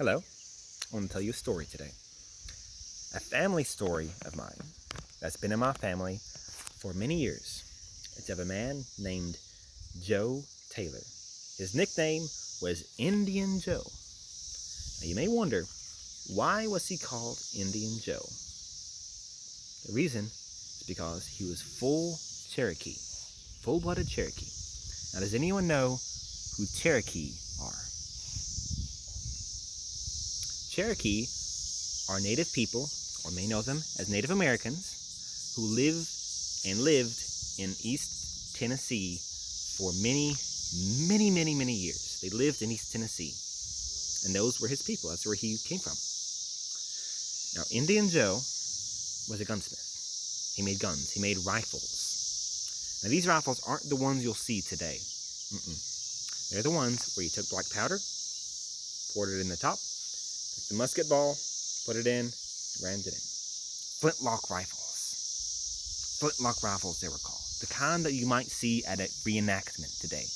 Hello, I want to tell you a story today. A family story of mine that's been in my family for many years. It's of a man named Joe Taylor. His nickname was Indian Joe. Now you may wonder, why was he called Indian Joe? The reason is because he was full Cherokee, full-blooded Cherokee. Now does anyone know who Cherokee are? Cherokee are Native people, or may know them as Native Americans, who lived in East Tennessee for many years. They lived in East Tennessee, and those were his people. That's where he came from. Now, Indian Joe was a gunsmith. He made guns. He made rifles. Now, these rifles aren't the ones you'll see today. They're the ones where you took black powder, poured it in the top, took the musket ball, put it in, rammed it in. Flintlock rifles. Flintlock rifles, they were called. The kind that you might see at a reenactment today.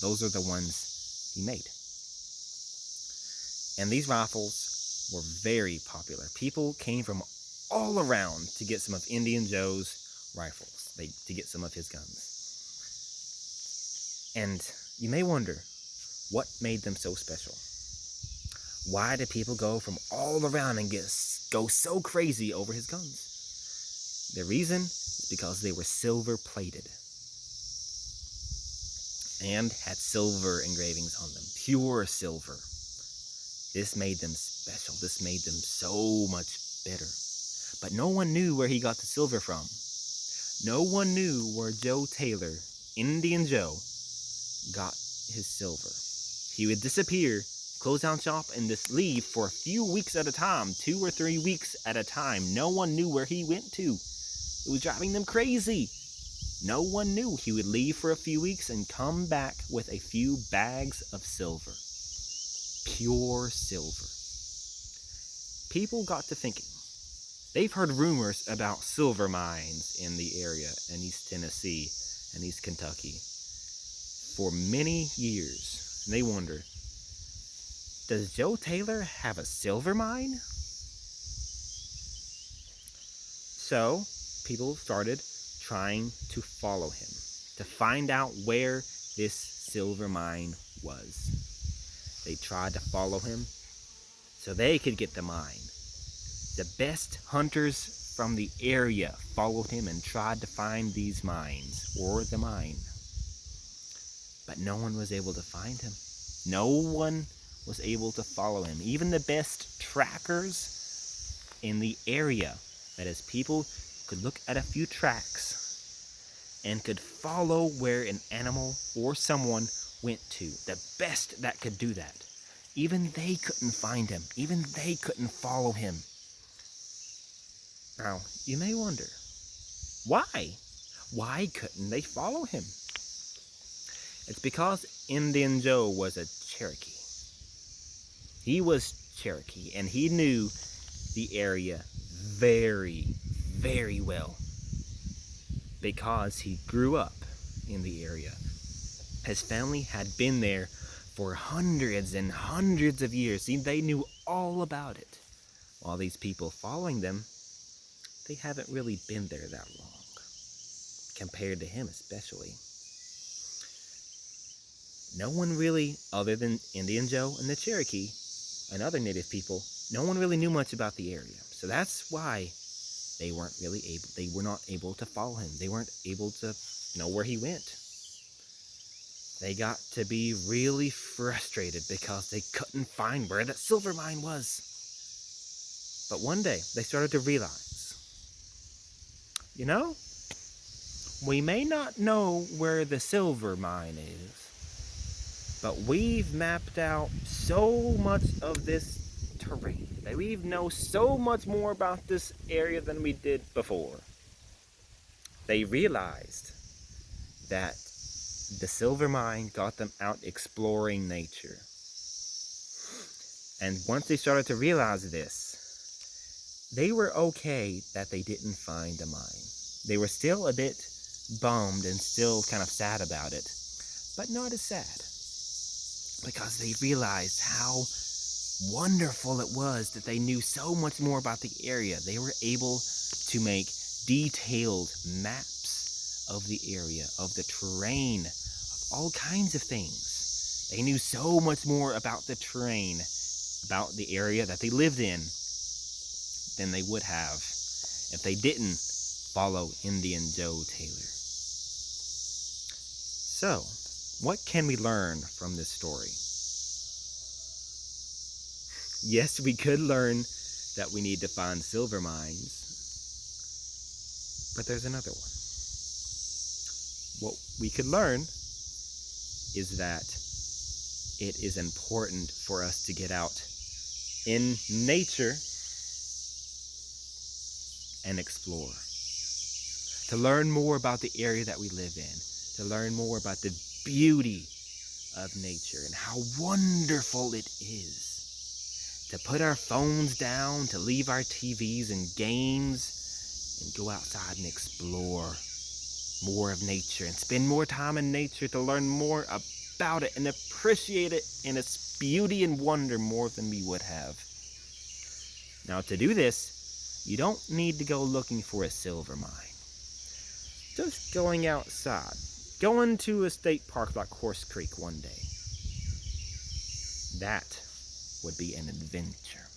Those are the ones he made. And these rifles were very popular. People came from all around to get some of Indian Joe's rifles, to get some of his guns. And you may wonder, what made them so special? Why did people go from all around and go so crazy over his guns? The reason is because they were silver-plated and had silver engravings on them, pure silver. This made them special. This made them so much better. But no one knew where he got the silver from. No one knew where Joe Taylor, Indian Joe, got his silver. He would disappear, close down shop, and just leave for a few weeks at a time, 2 or 3 weeks at a time. No one knew where he went to. It was driving them crazy. No one knew. He would leave for a few weeks and come back with a few bags of silver. Pure silver. People got to thinking. They've heard rumors about silver mines in the area in East Tennessee and East Kentucky for many years. And they wonder, does Joe Taylor have a silver mine? So people started trying to follow him, to find out where this silver mine was. They tried to follow him so they could get the mine. The best hunters from the area followed him and tried to find these mines, or the mine. But no one was able to find him. No one was able to follow him. Even the best trackers in the area, that is, people could look at a few tracks and could follow where an animal or someone went to. The best that could do that. Even they couldn't find him. Even they couldn't follow him. Now, you may wonder, why? Why couldn't they follow him? It's because Indian Joe was a Cherokee. He was Cherokee, and he knew the area very well because he grew up in the area. His family had been there for hundreds and hundreds of years. See, they knew all about it. While these people following them, they haven't really been there that long, compared to him especially. No one really, other than Indian Joe and the Cherokee and other native people, no one really knew much about the area. So that's why they were not able to follow him. They weren't able to know where he went. They got to be really frustrated because they couldn't find where that silver mine was. But one day, they started to realize, we may not know where the silver mine is, but we've mapped out so much of this terrain that we know so much more about this area than we did before. They realized that the silver mine got them out exploring nature. And once they started to realize this, they were okay that they didn't find a mine. They were still a bit bummed and still kind of sad about it, but not as sad, because they realized how wonderful it was that they knew so much more about the area. They were able to make detailed maps of the area, of the terrain, of all kinds of things. They knew so much more about the terrain, about the area that they lived in, than they would have if they didn't follow Indian Joe Taylor. So, what can we learn from this story? Yes, we could learn that we need to find silver mines, but there's another one. What we could learn is that it is important for us to get out in nature and explore, to learn more about the area that we live in, to learn more about the beauty of nature and how wonderful it is. To put our phones down, to leave our TVs and games, and go outside and explore more of nature and spend more time in nature to learn more about it and appreciate it in its beauty and wonder more than we would have. Now, to do this, you don't need to go looking for a silver mine. Just going outside, going to a state park like Horse Creek one day. That would be an adventure.